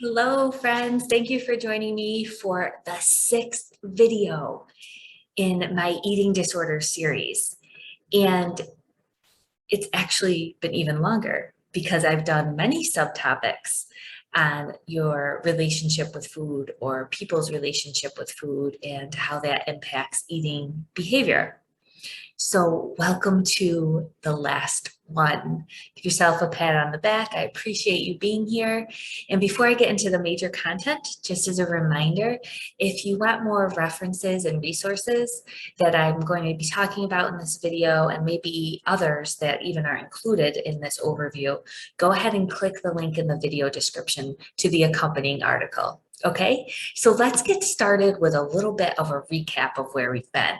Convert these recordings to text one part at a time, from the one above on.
Hello, friends. Thank you for joining me for the sixth video in my eating disorder series. And it's actually been even longer because I've done many subtopics on your relationship with food or people's relationship with food and how that impacts eating behavior. So welcome to the last one. Give yourself a pat on the back. I appreciate you being here. And before I get into the major content, just as a reminder, if you want more references and resources that I'm going to be talking about in this video and maybe others that even are included in this overview, go ahead and click the link in the video description to the accompanying article. Okay, so let's get started with a little bit of a recap of where we've been.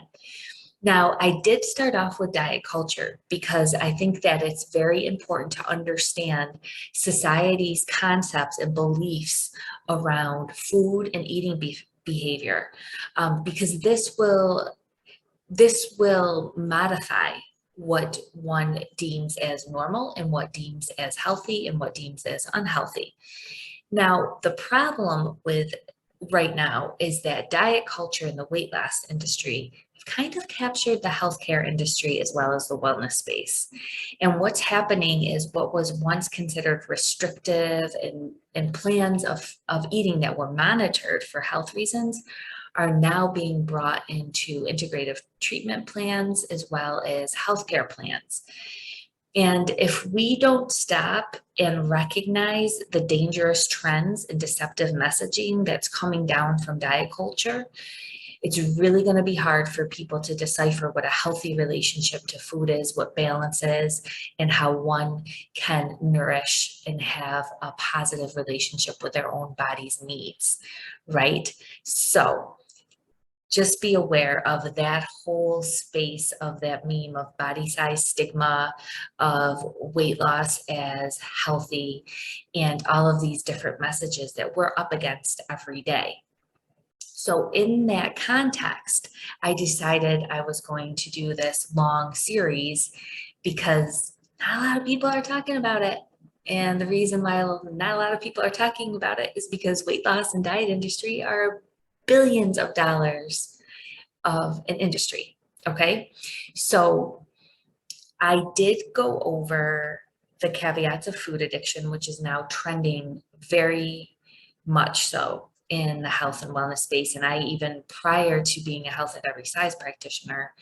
Now, I did start off with diet culture because I think that it's very important to understand society's concepts and beliefs around food and eating behavior, because this will modify what one deems as normal and what deems as healthy and what deems as unhealthy. Now, the problem with right now is that diet culture and the weight loss industry have kind of captured the healthcare industry as well as the wellness space. And what's happening is what was once considered restrictive and plans of eating that were monitored for health reasons are now being brought into integrative treatment plans as well as healthcare plans. And if we don't stop and recognize the dangerous trends and deceptive messaging that's coming down from diet culture, it's really going to be hard for people to decipher what a healthy relationship to food is, what balance is, and how one can nourish and have a positive relationship with their own body's needs, right? So just be aware of that whole space of that meme of body size stigma, of weight loss as healthy, and all of these different messages that we're up against every day. So in that context, I decided I was going to do this long series because not a lot of people are talking about it. And the reason why not a lot of people are talking about it is because weight loss and diet industry are billions of dollars of an industry. Okay. So I did go over the caveats of food addiction, which is now trending very much so in the health and wellness space. And I even prior to being a health at every size practitioner,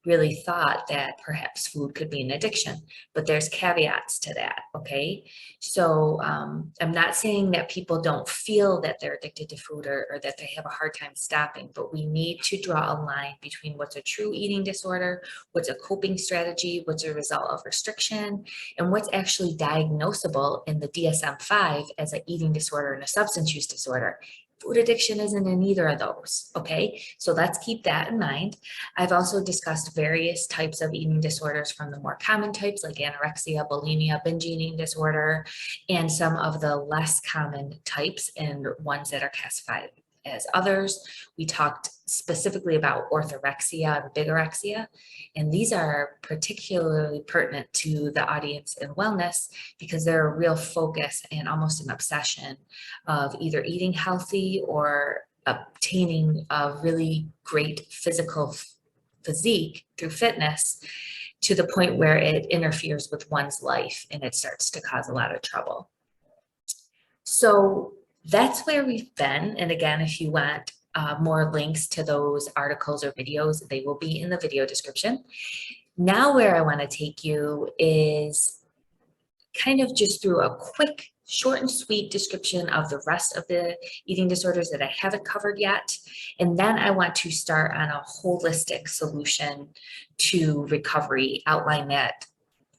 really thought that perhaps food could be an addiction, but there's caveats to that. Okay. So I'm not saying that people don't feel that they're addicted to food or that they have a hard time stopping, but we need to draw a line between what's a true eating disorder, what's a coping strategy, what's a result of restriction, and what's actually diagnosable in the DSM-5 as an eating disorder and a substance use disorder. Food addiction isn't in either of those, okay? So let's keep that in mind. I've also discussed various types of eating disorders, from the more common types like anorexia, bulimia, binge eating disorder, and some of the less common types and ones that are classified as others. We talked specifically about orthorexia and bigorexia, and these are particularly pertinent to the audience in wellness because they're a real focus and almost an obsession of either eating healthy or obtaining a really great physical physique through fitness to the point where it interferes with one's life and it starts to cause a lot of trouble. So that's where we've been. And again, if you want more links to those articles or videos, they will be in the video description. Now where I want to take you is kind of just through a quick, short and sweet description of the rest of the eating disorders that I haven't covered yet. And then I want to start on a holistic solution to recovery, outline that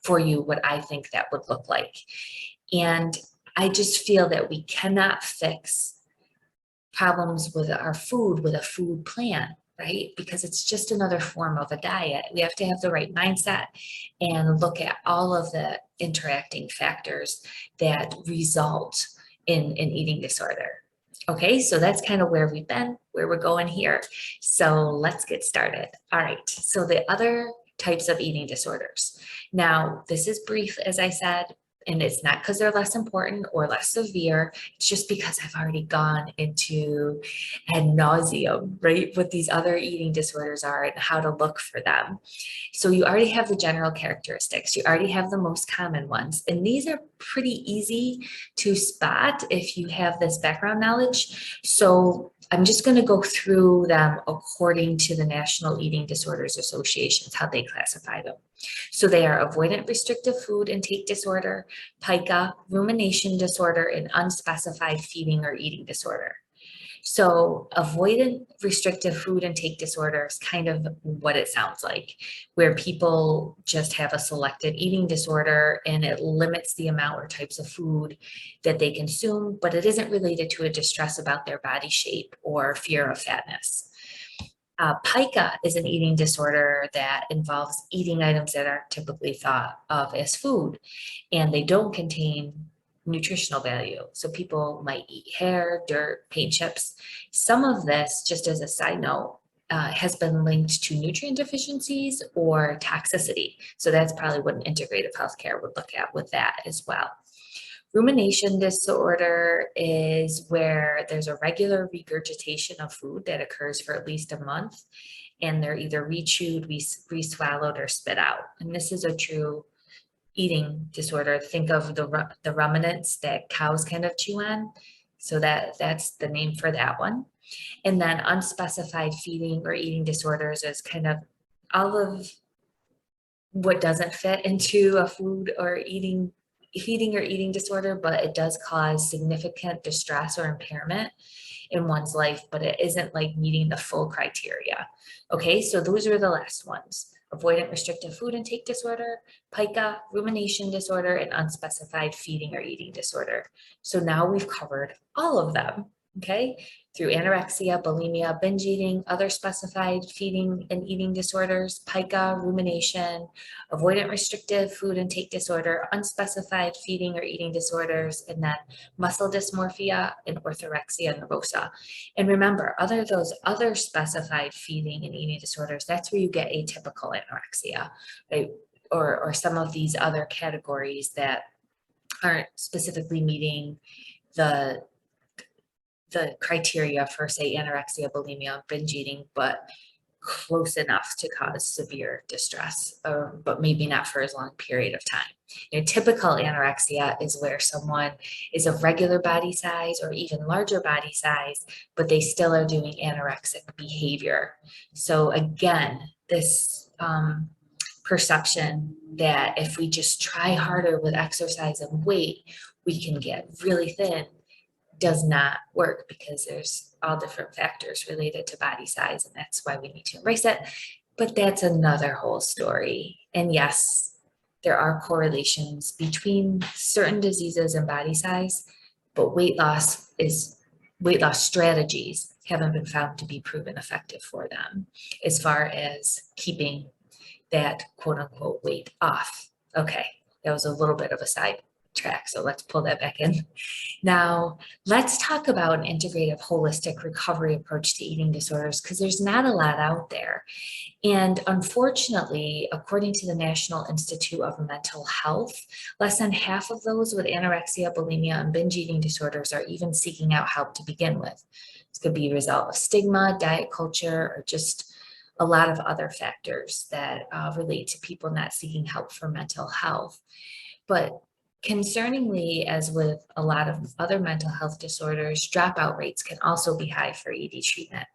for you, what I think that would look like. And I just feel that we cannot fix problems with our food with a food plan, right? Because it's just another form of a diet. We have to have the right mindset and look at all of the interacting factors that result in an eating disorder. Okay, so that's kind of where we've been, where we're going here. So let's get started. All right, so the other types of eating disorders. Now, this is brief, as I said. And it's not because they're less important or less severe. It's just because I've already gone into ad nauseum, right, what these other eating disorders are and how to look for them. So you already have the general characteristics. You already have the most common ones. And these are pretty easy to spot if you have this background knowledge. So I'm just going to go through them according to the National Eating Disorders Associations, how they classify them. So they are avoidant restrictive food intake disorder, pica, rumination disorder, and unspecified feeding or eating disorder. So avoidant restrictive food intake disorder is kind of what it sounds like, where people just have a selective eating disorder and it limits the amount or types of food that they consume, but it isn't related to a distress about their body shape or fear of fatness. Pica is an eating disorder that involves eating items that are typically thought of as food, and they don't contain nutritional value. So people might eat hair, dirt, paint chips. Some of this, just as a side note, has been linked to nutrient deficiencies or toxicity. So that's probably what an integrative healthcare would look at with that as well. Rumination disorder is where there's a regular regurgitation of food that occurs for at least a month, and they're either rechewed, re-swallowed, or spit out. And this is a true eating disorder. Think of the ruminants that cows kind of chew on. So that's the name for that one. And then unspecified feeding or eating disorders is kind of all of what doesn't fit into a food or feeding or eating disorder, but it does cause significant distress or impairment in one's life, but it isn't like meeting the full criteria. Okay, so those are the last ones: avoidant restrictive food intake disorder, pica, rumination disorder, and unspecified feeding or eating disorder. So now we've covered all of them, okay? Through anorexia, bulimia, binge eating, other specified feeding and eating disorders, pica, rumination, avoidant restrictive food intake disorder, unspecified feeding or eating disorders, and then muscle dysmorphia and orthorexia nervosa. And remember, those other specified feeding and eating disorders, that's where you get atypical anorexia, right? Or some of these other categories that aren't specifically meeting the criteria for, say, anorexia, bulimia, binge eating, but close enough to cause severe distress, but maybe not for as long a period of time. Typical anorexia is where someone is of regular body size or even larger body size, but they still are doing anorexic behavior. So again, this perception that if we just try harder with exercise and weight, we can get really thin does not work, because there's all different factors related to body size, and that's why we need to embrace it. But that's another whole story. And yes, there are correlations between certain diseases and body size, but weight loss strategies haven't been found to be proven effective for them as far as keeping that quote unquote weight off. Okay, that was a little bit of a side track, so let's pull that back in. Now, let's talk about an integrative holistic recovery approach to eating disorders, because there's not a lot out there. And unfortunately, according to the National Institute of Mental Health, less than half of those with anorexia, bulimia, and binge eating disorders are even seeking out help to begin with. This could be a result of stigma, diet culture, or just a lot of other factors that relate to people not seeking help for mental health. But concerningly, as with a lot of other mental health disorders, dropout rates can also be high for ED treatment.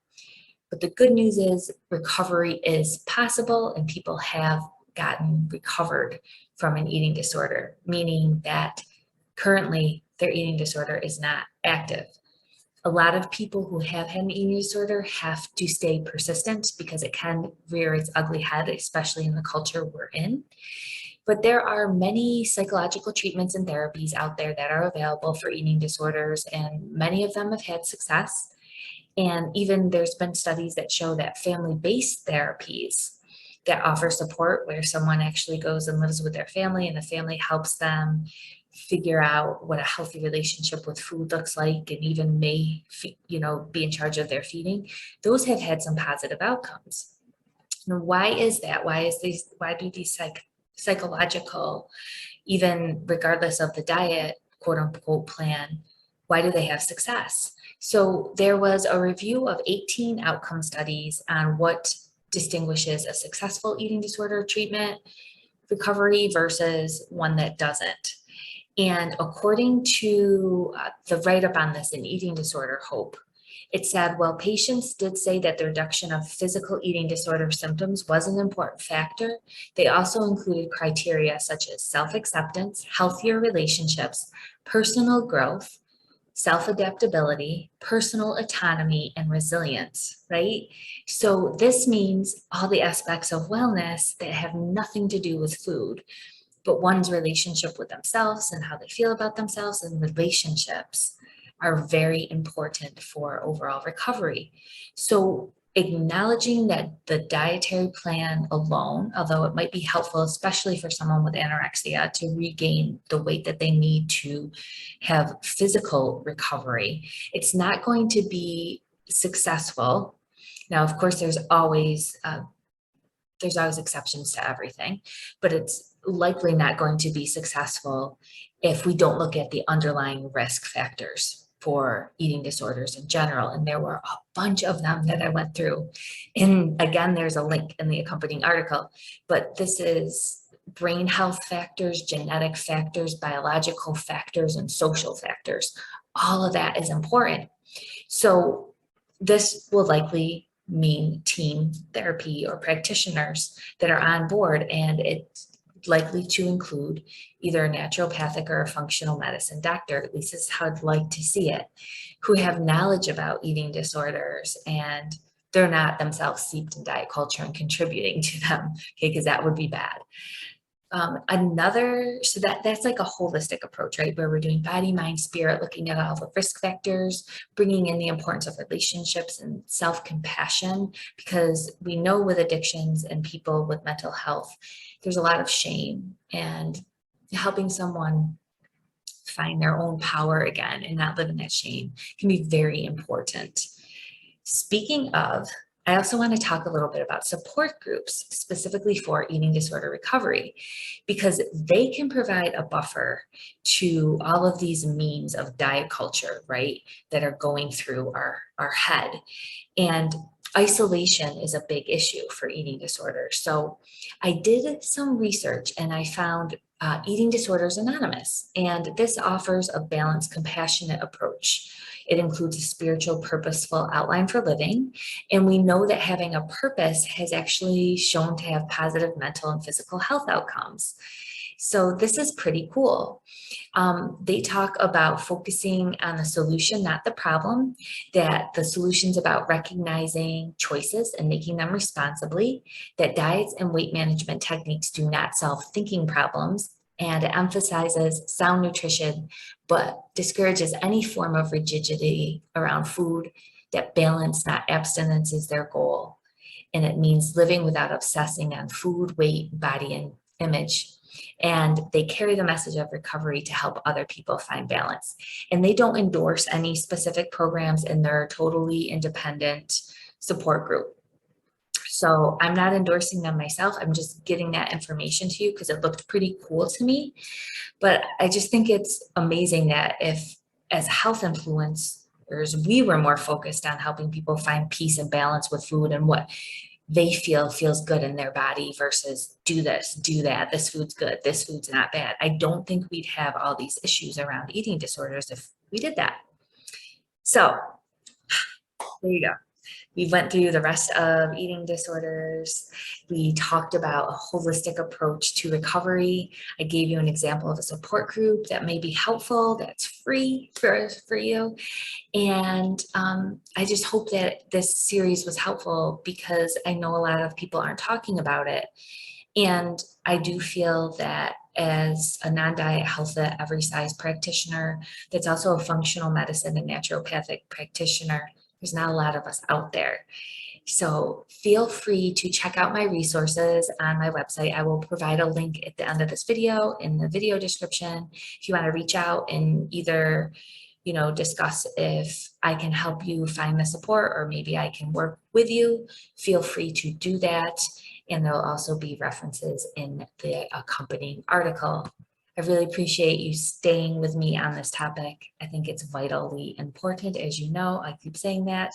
But the good news is recovery is possible, and people have gotten recovered from an eating disorder, meaning that currently their eating disorder is not active. A lot of people who have had an eating disorder have to stay persistent because it can rear its ugly head, especially in the culture we're in. But there are many psychological treatments and therapies out there that are available for eating disorders, and many of them have had success. And even there's been studies that show that family-based therapies that offer support, where someone actually goes and lives with their family and the family helps them figure out what a healthy relationship with food looks like, and even may, be in charge of their feeding. Those have had some positive outcomes. Now, why is that? Why do these psychological, even regardless of the diet, quote unquote, plan, why do they have success? So there was a review of 18 outcome studies on what distinguishes a successful eating disorder treatment recovery versus one that doesn't. And according to the write-up on this in Eating Disorder Hope, it said, while patients did say that the reduction of physical eating disorder symptoms was an important factor, they also included criteria such as self-acceptance, healthier relationships, personal growth, self-adaptability, personal autonomy, and resilience, right? So this means all the aspects of wellness that have nothing to do with food, but one's relationship with themselves and how they feel about themselves, and relationships are very important for overall recovery. So acknowledging that the dietary plan alone, although it might be helpful, especially for someone with anorexia, to regain the weight that they need to have physical recovery, it's not going to be successful. Now, of course, there's always exceptions to everything, but it's likely not going to be successful if we don't look at the underlying risk factors for eating disorders in general. And there were a bunch of them that I went through. And again, there's a link in the accompanying article, but this is brain health factors, genetic factors, biological factors, and social factors. All of that is important. So this will likely mean team therapy or practitioners that are on board, and it's likely to include either a naturopathic or a functional medicine doctor, at least is how I'd like to see it, who have knowledge about eating disorders and they're not themselves steeped in diet culture and contributing to them, okay, because that would be bad. So that's like a holistic approach, right? Where we're doing body, mind, spirit, looking at all the risk factors, bringing in the importance of relationships and self-compassion, because we know with addictions and people with mental health, there's a lot of shame, and helping someone find their own power again and not live in that shame can be very important. Speaking of, I also want to talk a little bit about support groups specifically for eating disorder recovery, because they can provide a buffer to all of these memes of diet culture, right, that are going through our head. And isolation is a big issue for eating disorders. So I did some research and I found Eating Disorders Anonymous, and this offers a balanced, compassionate approach. It includes a spiritual, purposeful outline for living. And we know that having a purpose has actually shown to have positive mental and physical health outcomes. So this is pretty cool. They talk about focusing on the solution, not the problem, that the solution's about recognizing choices and making them responsibly, that diets and weight management techniques do not solve thinking problems, and it emphasizes sound nutrition, but discourages any form of rigidity around food, that balance, not abstinence, is their goal. And it means living without obsessing on food, weight, body, and image. And they carry the message of recovery to help other people find balance. And they don't endorse any specific programs, and they're a totally independent support group. So I'm not endorsing them myself. I'm just getting that information to you because it looked pretty cool to me. But I just think it's amazing that if, as health influencers, we were more focused on helping people find peace and balance with food and what they feel feels good in their body versus do this, do that, this food's good, this food's not bad. I don't think we'd have all these issues around eating disorders if we did that. So there you go. We went through the rest of eating disorders. We talked about a holistic approach to recovery. I gave you an example of a support group that may be helpful, that's free for you. And I just hope that this series was helpful, because I know a lot of people aren't talking about it. And I do feel that as a non-diet health at every size practitioner, that's also a functional medicine and naturopathic practitioner, there's not a lot of us out there. So feel free to check out my resources on my website. I will provide a link at the end of this video in the video description. If you want to reach out and either, discuss if I can help you find the support, or maybe I can work with you, feel free to do that. And there'll also be references in the accompanying article. I really appreciate you staying with me on this topic. I think it's vitally important, as you know, I keep saying that,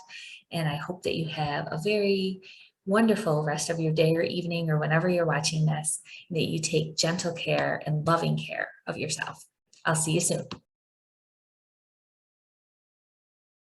and I hope that you have a very wonderful rest of your day or evening or whenever you're watching this, and that you take gentle care and loving care of yourself. I'll see you soon.